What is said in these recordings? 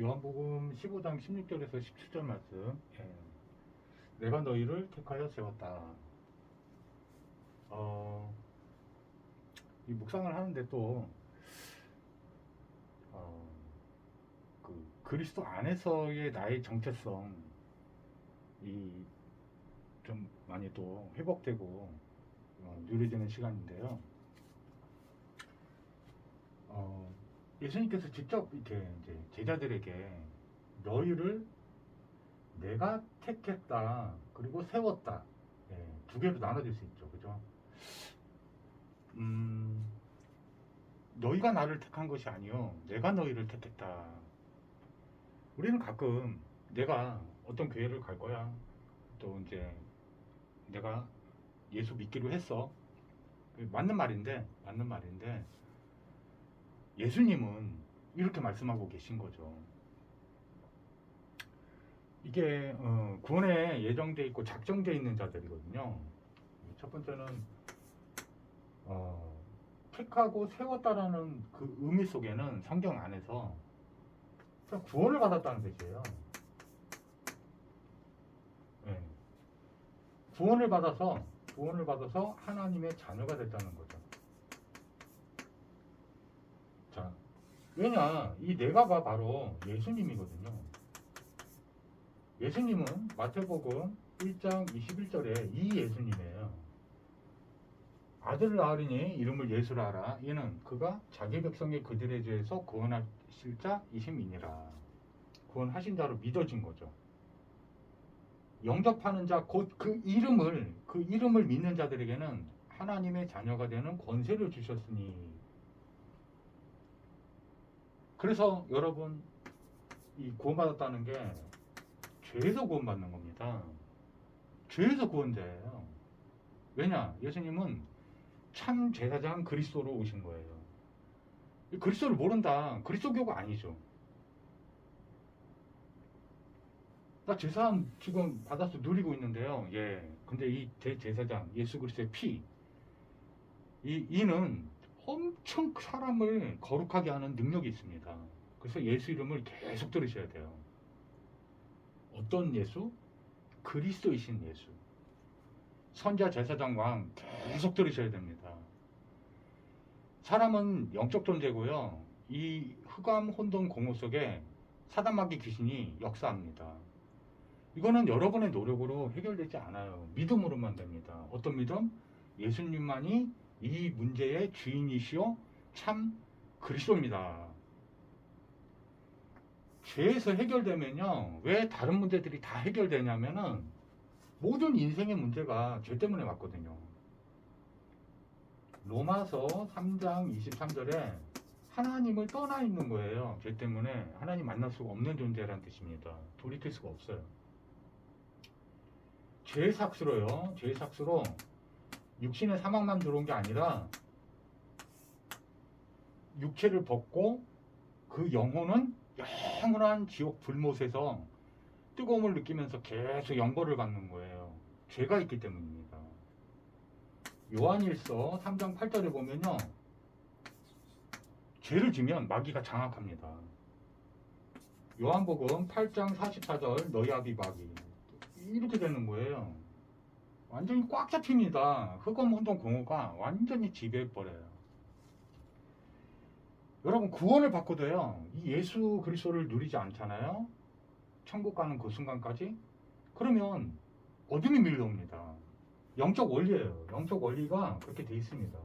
요한복음 15장 16절에서 17절 말씀. 내가 너희를 택하여 세웠다. 이 묵상을 하는데 또 어, 그리스도 안에서의 나의 정체성 이 좀 많이 또 회복되고 누려지는 시간인데요. 예수님께서 직접 이렇게 이제 제자들에게 너희를 내가 택했다 그리고 세웠다, 두 개로 나눠질 수 있죠, 그죠? 음, 너희가 나를 택한 것이 아니요 내가 너희를 택했다. 우리는 가끔 내가 어떤 교회를 갈 거야, 또 이제 내가 예수 믿기로 했어. 맞는 말인데 예수님은 이렇게 말씀하고 계신 거죠. 이게 구원에 예정돼 있고 작정돼 있는 자들이거든요. 첫 번째는 어, 택하고 세웠다라는 그 의미 속에는 성경 안에서 구원을 받았다는 뜻이에요. 예. 구원을 받아서 하나님의 자녀가 됐다는 거죠. 자, 왜냐, 이 내가가 바로 예수님이거든요. 예수님은 마태복음 1장 21절에 이 예수님이에요. 아들을 낳으리니 이름을 예수라 하라. 이는 그가 자기 백성의 그들의 죄에서 구원하실 자이심이니라. 구원하신 자로 믿어진 거죠. 영접하는 자, 곧 그 이름을 믿는 자들에게는 하나님의 자녀가 되는 권세를 주셨으니. 그래서 여러분, 이 구원받았다는 게 죄에서 구원받는 겁니다. 죄에서 구원자예요. 왜냐? 예수님은 참 제사장 그리스도로 오신 거예요. 그리스도를 모른다, 그리스도교가 아니죠. 나 제사 지금 받아서 누리고 있는데요. 예. 근데 이 대제사장 예수 그리스도의 피, 이는 엄청 사람을 거룩하게 하는 능력이 있습니다. 그래서 예수 이름을 계속 들으셔야 돼요. 어떤 예수? 그리스도이신 예수. 선자, 제사장, 왕 계속 들으셔야 됩니다. 사람은 영적 존재고요. 이 흑암 혼돈 공허 속에 사단마귀 귀신이 역사합니다. 이거는 여러분의 노력으로 해결되지 않아요. 믿음으로만 됩니다. 어떤 믿음? 예수님만이 이 문제의 주인이시오 참 그리스도입니다. 죄에서 해결되면요, 왜 다른 문제들이 다 해결되냐면은 모든 인생의 문제가 죄 때문에 왔거든요. 로마서 3장 23절에 하나님을 떠나 있는 거예요. 죄 때문에 하나님 만날 수가 없는 존재라는 뜻입니다. 돌이킬 수가 없어요. 죄의 삭스로 육신의 사망만 들어온 게 아니라 육체를 벗고 그 영혼은 영원한 지옥 불못에서 뜨거움을 느끼면서 계속 영벌을 받는 거예요. 죄가 있기 때문입니다. 요한일서 3장 8절에 보면요, 죄를 지면 마귀가 장악합니다. 요한복음 8장 44절 너희 아비 마귀, 이렇게 되는 거예요. 완전히 꽉 잡힙니다. 흑암 혼돈 공허가 완전히 지배해버려요. 여러분, 구원을 받고도요, 이 예수 그리스도를 누리지 않잖아요. 천국 가는 그 순간까지. 그러면 어둠이 밀려옵니다. 영적 원리예요. 영적 원리가 그렇게 돼 있습니다.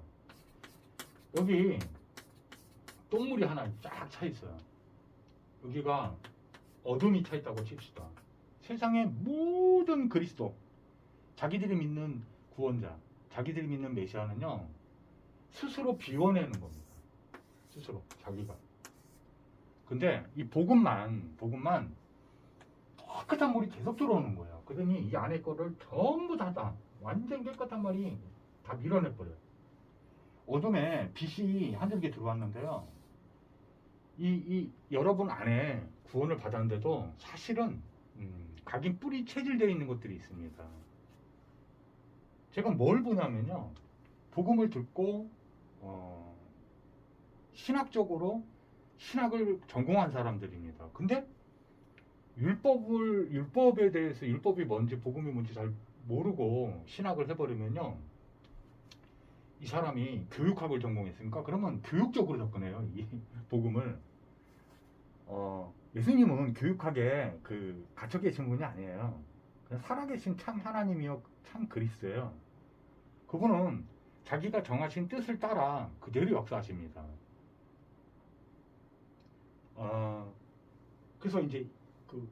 여기 똥물이 하나 쫙 차 있어요. 여기가 어둠이 차 있다고 칩시다. 세상의 모든 그리스도, 자기들이 믿는 구원자, 자기들이 믿는 메시아는요, 스스로 비워내는 겁니다. 스스로 자기가. 근데 이 복음만 깨끗한 물이 계속 들어오는 거예요. 그러니 이 안에 거를 전부 다 완전 깨끗한 물이 다 밀어내버려요. 어둠에 빛이 한들게 들어왔는데요, 이 여러분 안에 구원을 받았는데도 사실은 각인 뿌리 체질되어 있는 것들이 있습니다. 제가 뭘 보냐면요, 복음을 듣고 신학적으로 신학을 전공한 사람들입니다. 근데 율법에 대해서 율법이 뭔지 복음이 뭔지 잘 모르고 신학을 해버리면요, 이 사람이 교육학을 전공했으니까 그러면 교육적으로 접근해요. 이 복음을. 예수님은 교육학에 그 갇혀 계신 분이 아니에요. 그냥 살아계신 참 하나님이요 참 그리스도예요. 그분은 자기가 정하신 뜻을 따라 그대로 역사하십니다. 그래서 이제 그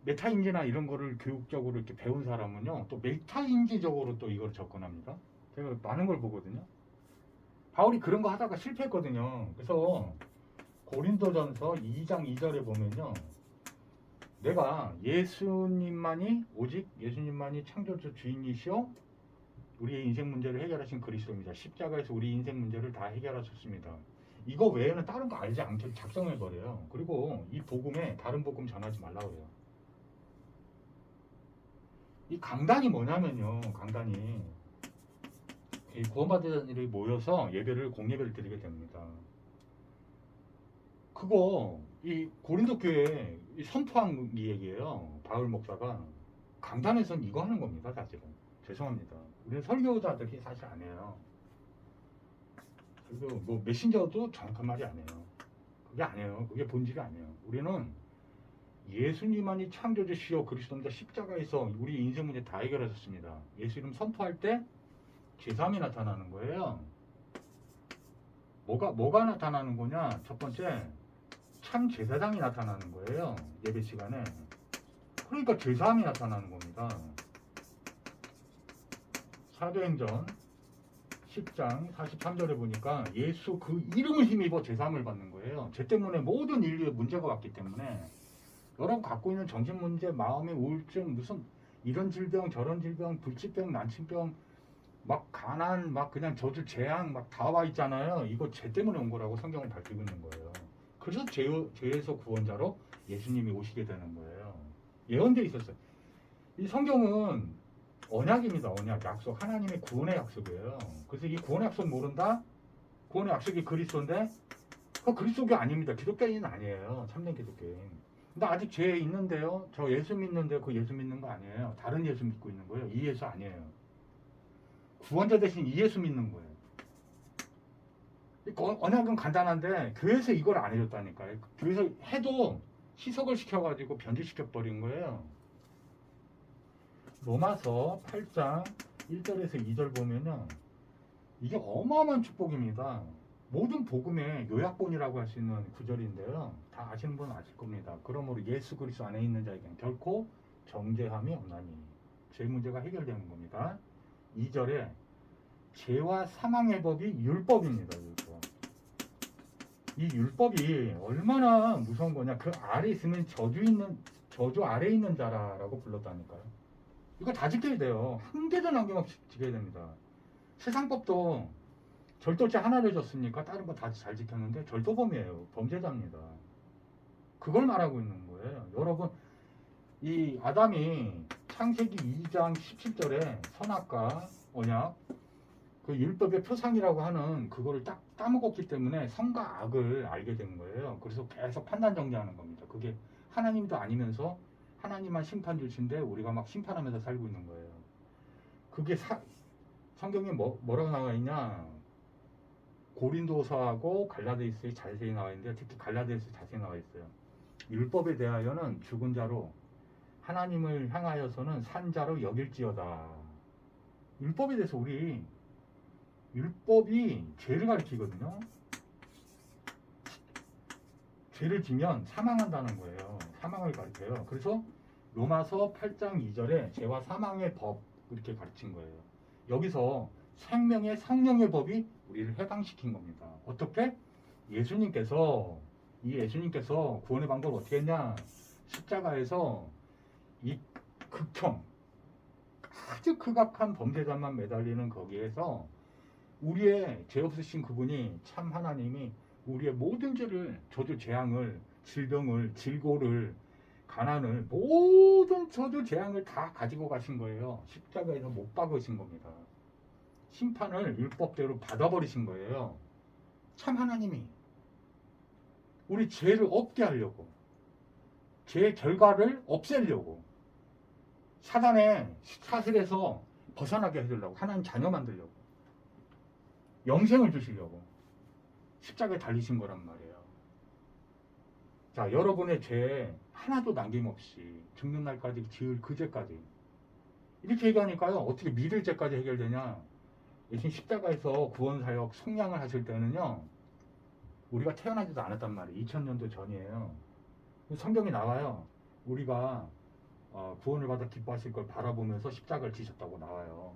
메타인지나 이런 거를 교육적으로 이렇게 배운 사람은요, 또 메타인지적으로 또 이걸 접근합니다. 제가 많은 걸 보거든요. 바울이 그런 거 하다가 실패했거든요. 그래서 고린도전서 2장 2절에 보면요, 내가 오직 예수님만이 창조주 주인이시오, 우리의 인생 문제를 해결하신 그리스도입니다. 십자가에서 우리 인생 문제를 다 해결하셨습니다. 이거 외에는 다른 거 알지 않게 작성해버려요. 그리고 이 복음에 다른 복음 전하지 말라고 해요. 이 강단이 뭐냐면요, 강단이 이 구원받은 이들이 모여서 공예배를 드리게 됩니다. 그거 이 고린도 교회에 선포한 이 얘기예요. 바울 목사가 강단에선 이거 하는 겁니다. 사실은 죄송합니다. 우리는 설교자들이 사실 안 해요. 그리고 뭐 메신저도 정확한 말이 아니에요. 그게 아니에요. 그게 본질이 아니에요. 우리는 예수님만이 창조주시오 그리스도입니다. 십자가에서 우리 인생 문제 다 해결하셨습니다. 예수 이름 선포할 때 제3이 나타나는 거예요. 뭐가 나타나는 거냐? 첫 번째, 참 제사장이 나타나는 거예요. 예배 시간에. 그러니까 제3이 나타나는 겁니다. 사도행전 10장 43절에 보니까 예수 그 이름을 힘입어 제3을 받는 거예요. 쟤 때문에 모든 인류에 문제가 왔기 때문에 여러분 갖고 있는 정신 문제, 마음의 우울증, 무슨 이런 질병, 저런 질병, 불치병, 난치병, 막 가난, 막 그냥 저주, 재앙 막 다 와 있잖아요. 이거 죄 때문에 온 거라고 성경을 밝히고 있는 거예요. 그래서 죄에서 구원자로 예수님이 오시게 되는 거예요. 예언되어 있었어요. 이 성경은 언약입니다. 언약, 약속. 하나님의 구원의 약속이에요. 그래서 이 구원의 약속 모른다? 구원의 약속이 그리스도인데 그 그리스도교 아닙니다. 기독교인 아니에요. 참된 기독교인. 근데 아직 죄 있는데요. 저 예수 믿는데 그 예수 믿는 거 아니에요. 다른 예수 믿고 있는 거예요. 이 예수 아니에요. 구원자 대신 이 예수 믿는 거예요. 언약은 간단한데 교회에서 이걸 안 해줬다니까요. 교회에서 해도 희석을 시켜가지고 변질시켜 버린 거예요. 로마서 8장 1절에서 2절 보면요, 이게 어마어마한 축복입니다. 모든 복음의 요약본이라고 할 수 있는 구절인데요. 다 아시는 분은 아실 겁니다. 그러므로 예수 그리스도 안에 있는 자에게는 결코 정죄함이 없나니. 죄 문제가 해결되는 겁니다. 2절에 죄와 사망의 법이 율법입니다. 율법. 이 율법이 얼마나 무서운 거냐. 그 아래 있으면 저주 아래 있는 자라라고 불렀다니까요. 이거 다 지켜야 돼요. 한 개도 남김없이 지켜야 됩니다. 세상법도 절도죄 하나를 줬으니까 다른 거 다 잘 지켰는데 절도범이에요. 범죄자입니다. 그걸 말하고 있는 거예요. 여러분, 이 아담이 창세기 2장 17절에 선악과 언약, 그 율법의 표상이라고 하는 그거를 딱 따먹었기 때문에 선과 악을 알게 된 거예요. 그래서 계속 판단 정죄하는 겁니다. 그게 하나님도 아니면서 하나님만 심판 주신데 우리가 막 심판하면서 살고 있는 거예요. 그게 성경에 뭐라고 나와 있냐? 고린도서하고 갈라디아서에 자세히 나와 있는데 특히 갈라디아서에 자세히 나와 있어요. 율법에 대하여는 죽은 자로, 하나님을 향하여서는 산 자로 여길지어다. 율법에 대해서 율법이 죄를 가리키거든요. 죄를 지면 사망한다는 거예요. 사망을 가리켜요. 그래서 로마서 8장 2절에 죄와 사망의 법 이렇게 가르친 거예요. 여기서 생명의 성령의 법이 우리를 해방시킨 겁니다. 어떻게? 예수님께서 구원의 방법을 어떻게 했냐? 십자가에서 이 아주 극악한 범죄자만 매달리는 거기에서 우리의 죄 없으신 그분이 참 하나님이 우리의 모든 죄를, 저주 재앙을, 질병을, 질고를, 가난을, 모든 저주 재앙을 다 가지고 가신 거예요. 십자가에서 못 박으신 겁니다. 심판을 율법대로 받아버리신 거예요. 참 하나님이. 우리 죄를 없게 하려고, 죄의 결과를 없애려고, 사단의 사슬에서 벗어나게 해주려고, 하나님 자녀 만들려고, 영생을 주시려고 십자가에 달리신 거란 말이에요. 자, 여러분의 죄 하나도 남김없이 죽는 날까지 지을 그 죄까지, 이렇게 얘기하니까요, 어떻게 믿을 죄까지 해결되냐. 예수님 십자가에서 구원사역 속량을 하실 때는요, 우리가 태어나지도 않았단 말이에요. 2000년도 전이에요. 성경이 나와요. 우리가 구원을 받아 기뻐하실 걸 바라보면서 십자가를 지셨다고 나와요.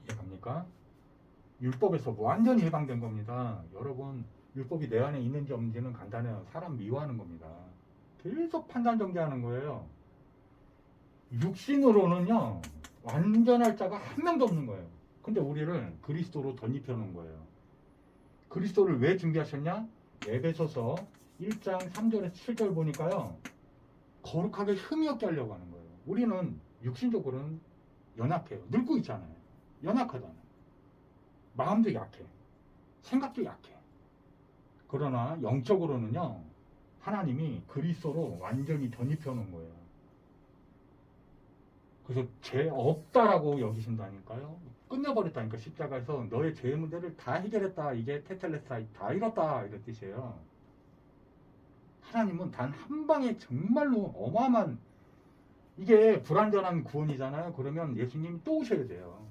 이해갑니까? 율법에서 완전히 해방된 겁니다. 여러분, 율법이 내 안에 있는지 없는지는 간단해요. 사람 미워하는 겁니다. 계속 판단 정죄하는 거예요. 육신으로는요, 완전할 자가 한 명도 없는 거예요. 근데 우리를 그리스도로 덧입혀 놓은 거예요. 그리스도를 왜 준비하셨냐? 에베소서 1장 3절에서 7절 보니까요, 거룩하게 흠이 없게 하려고 하는 거예요. 우리는 육신적으로는 연약해요. 늙고 있잖아요. 연약하잖아요. 마음도 약해. 생각도 약해. 그러나 영적으로는요, 하나님이 그리스도로 완전히 덧입혀 놓은 거예요. 그래서 죄 없다라고 여기신다니까요. 끝내버렸다니까. 십자가에서 너의 죄의 문제를 다 해결했다. 이게 테텔레스타 다 이뤘다, 이런 뜻이에요. 하나님은 단 한 방에 정말로 어마어마한, 이게 불완전한 구원이잖아요. 그러면 예수님이 또 오셔야 돼요.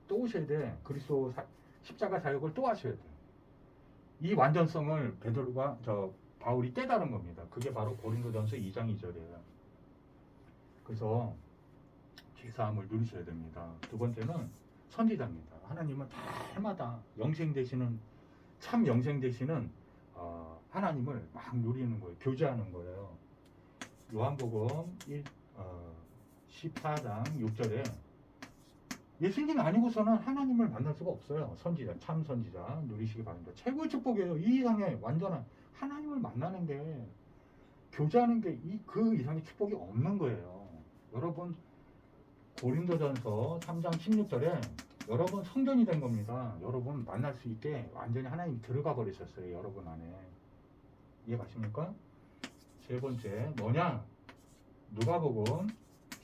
또 오셔야 돼. 그리스도 십자가 사역을 또 하셔야 돼요. 이 완전성을 바울이 깨달은 겁니다. 그게 바로 고린도전서 2장 2절이에요. 그래서 죄사함을 누리셔야 됩니다. 두 번째는 선지자입니다. 하나님은 달마다 영생 되시는, 참 영생 되시는 하나님을 막 누리는 거예요. 교제하는 거예요. 요한복음 14장 6절에 예수님 아니고서는 하나님을 만날 수가 없어요. 선지자, 참 선지자 누리시기 바랍니다. 최고의 축복이에요. 이 이상의 완전한 하나님을 만나는 게, 교제하는 게 그 이상의 축복이 없는 거예요. 여러분, 고린도전서 3장 16절에 여러분 성전이 된 겁니다. 여러분 만날 수 있게 완전히 하나님이 들어가 버리셨어요. 여러분 안에. 이해가십니까? 세 번째 뭐냐? 누가복음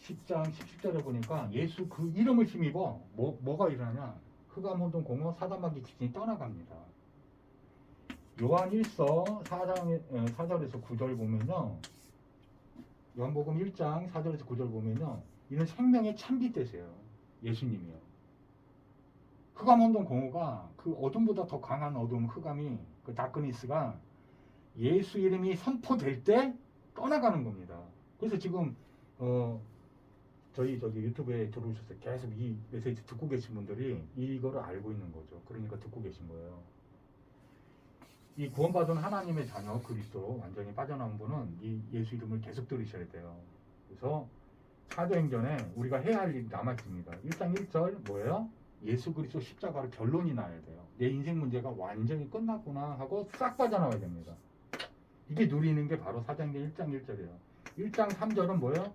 10장 17절에 보니까 예수 그 이름을 힘입어 뭐가 일어나냐? 흑암 혼돈 공허 사단마귀 귀신이 떠나갑니다. 요한 1서 4절에서 9절 보면요, 요한복음 1장 4절에서 9절 보면요, 이는 생명의 참빛 되세요. 예수님이요. 흑암 혼돈 공허가, 그 어둠보다 더 강한 어둠, 흑암이, 그 다크니스가 예수 이름이 선포될 때 떠나가는 겁니다. 그래서 지금 저희 유튜브에 들어오셔서 계속 이 메시지 듣고 계신 분들이 이거를 알고 있는 거죠. 그러니까 듣고 계신 거예요. 이 구원받은 하나님의 자녀 그리스도 완전히 빠져나온 분은 이 예수 이름을 계속 들으셔야 돼요. 그래서 사도행전에 우리가 해야 할 일이 남아있습니다. 1장 1절 뭐예요? 예수 그리스도 십자가로 결론이 나야 돼요. 내 인생 문제가 완전히 끝났구나 하고 싹 빠져나와야 됩니다. 이게 누리는 게 바로 사도행전 1장 1절이에요. 1장 3절은 뭐예요?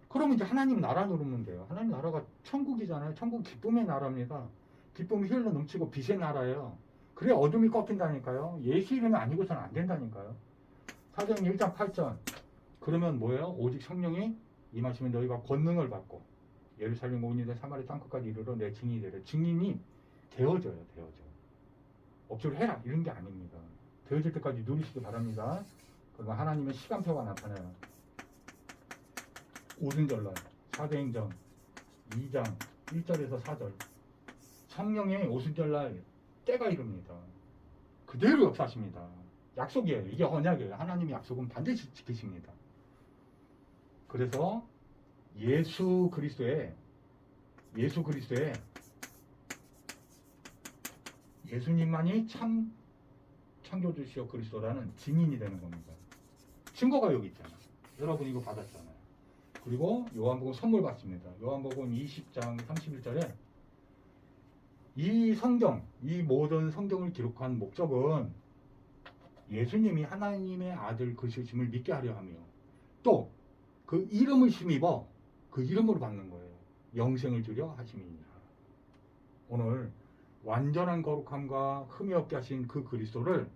그러면 이제 하나님 나라 누르면 돼요. 하나님 나라가 천국이잖아요. 천국 기쁨의 나라입니다. 기쁨이 흘러 넘치고 빛의 나라예요. 그래 어둠이 꺾인다니까요. 예수 이름이 아니고서는 안 된다니까요. 사도행전 1장 8절. 그러면 뭐예요? 오직 성령이 임하시면 너희가 권능을 받고 예루살렘 온 유대 사마리아 땅끝까지 이르러 내 증인이 되래. 증인이 되어져요. 억지로 해라 이런 게 아닙니다. 되어질 때까지 누리시기 바랍니다. 그러면 하나님의 시간표가 나타나요. 오순절날 사도행전 2장 1절에서 4절, 성령의 오순절날 때가 이릅니다. 그대로 역사하십니다. 약속이에요. 이게 언약이에요. 하나님의 약속은 반드시 지키십니다. 그래서 예수 그리스도의 예수님만이 참 창조주시오 그리스도라는 증인이 되는 겁니다. 증거가 여기 있잖아요. 여러분 이거 받았잖아요. 그리고 요한복음 선물 받습니다. 요한복음 20장 31절에 이 성경, 이 모든 성경을 기록한 목적은 예수님이 하나님의 아들 그리스도심을 믿게 하려 하며 또 그 이름을 힘입어 그 이름으로 받는 거예요. 영생을 주려 하심이니라. 오늘 완전한 거룩함과 흠이 없게 하신 그 그리스도를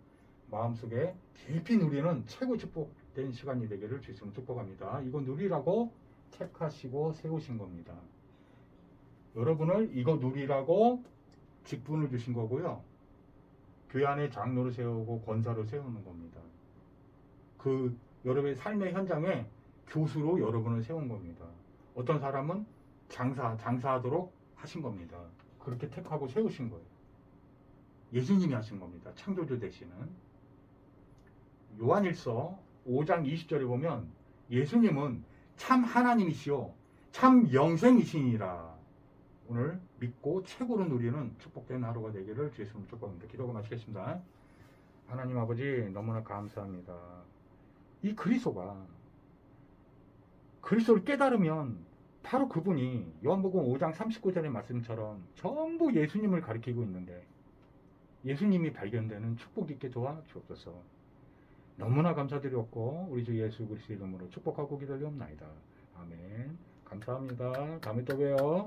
마음속에 깊이 누리는 최고 축복된 시간이 되기를 주시면 축복합니다. 이거 누리라고 택하시고 세우신 겁니다. 여러분을 이거 누리라고 직분을 주신 거고요. 교회 안에 장로를 세우고 권사를 세우는 겁니다. 그 여러분의 삶의 현장에 교수로 여러분을 세운 겁니다. 어떤 사람은 장사하도록 하신 겁니다. 그렇게 택하고 세우신 거예요. 예수님이 하신 겁니다. 창조주 되시는. 요한일서 5장 20절에 보면 예수님은 참 하나님이시요 참 영생이시니라. 오늘 믿고 최고로 누리는 축복된 하루가 되기를 주의 이름으로 축복합니다. 기도가 마치겠습니다. 하나님 아버지 너무나 감사합니다. 이 그리스도를 깨달으면 바로 그분이 요한복음 5장 39절의 말씀처럼 전부 예수님을 가리키고 있는데 예수님이 발견되는 축복 있게 도와 주옵소서. 너무나 감사드렸고 우리 주 예수 그리스도 이름으로 축복하고 기도하옵나이다. 아멘. 감사합니다. 다음에 또 봬요.